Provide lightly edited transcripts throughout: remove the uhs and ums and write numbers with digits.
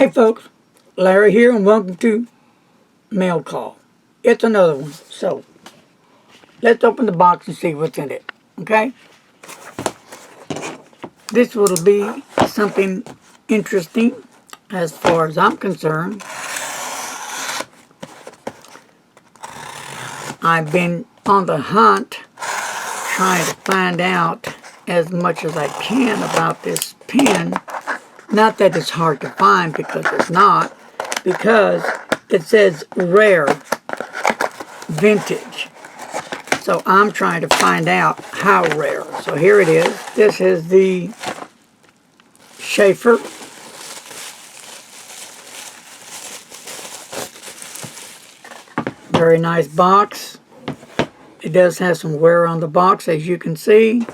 Hey folks, Larry here and welcome to Mail Call. It's another one. So, let's open the box and see what's in it, okay? This will be something interesting as far as I'm concerned. I've been on the hunt trying to find out as much as I can about this pen. Not that it's hard to find, because it's not, because it says rare, vintage. So I'm trying to find out how rare. So here it is. This is the Sheaffer. Very nice box. It does have some wear on the box, as you can see,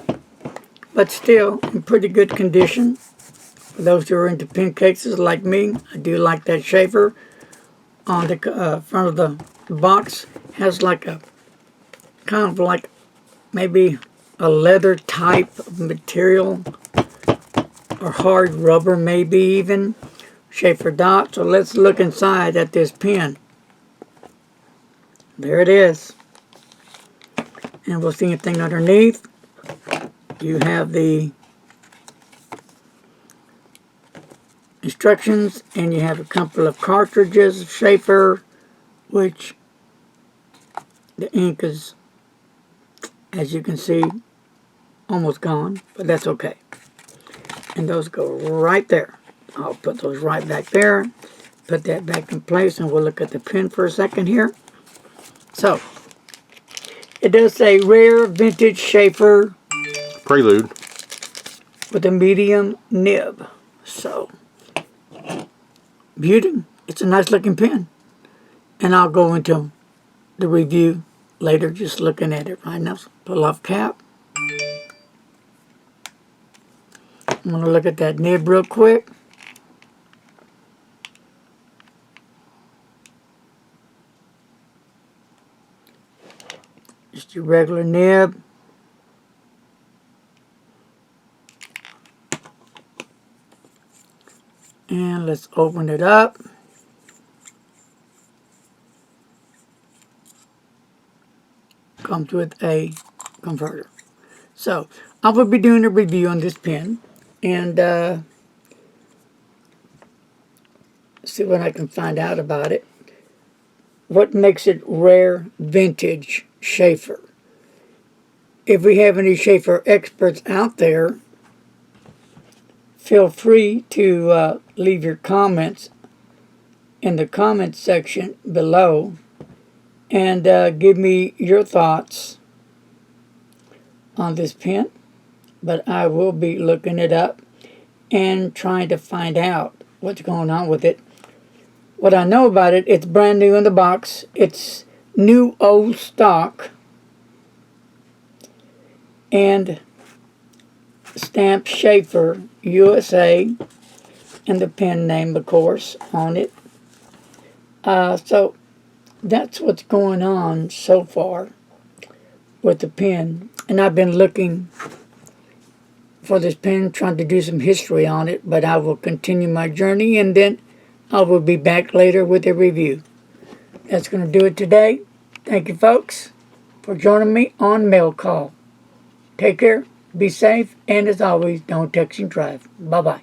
but still in pretty good condition. For those who are into pen cases like me, I do like that Sheaffer. On the front of the box has like a kind of like maybe a leather type of material, or hard rubber maybe even. Sheaffer dot. So let's look inside at this pen. There it is. And we'll see anything underneath. You have the instructions, and you have a couple of cartridges of Sheaffer, which the ink is, as you can see, almost gone, but that's okay. And those go right there. I'll put those right back there, put that back in place, and we'll look at the pen for a second here. So, it does say rare vintage Sheaffer Prelude with a medium nib. So, beauty. It's a nice looking pen. And I'll go into the review later, just looking at it right now. So pull off cap. I'm going to look at that nib real quick. Just your regular nib. And let's open it up. Comes with a converter. So, I will be doing a review on this pen. And see what I can find out about it. What makes it rare vintage Sheaffer? If we have any Sheaffer experts out there, feel free to leave your comments in the comments section below and give me your thoughts on this pen. But I will be looking it up and trying to find out what's going on with it. What I know about it, it's brand new in the box. It's new old stock. And stamped Sheaffer USA, and the pen name, of course, on it. So that's what's going on so far with the pen. And I've been looking for this pen, trying to do some history on it, but I will continue my journey, and then I will be back later with a review. That's going to do it today. Thank you, folks, for joining me on Mail Call. Take care, be safe, and as always, don't text and drive. Bye-bye.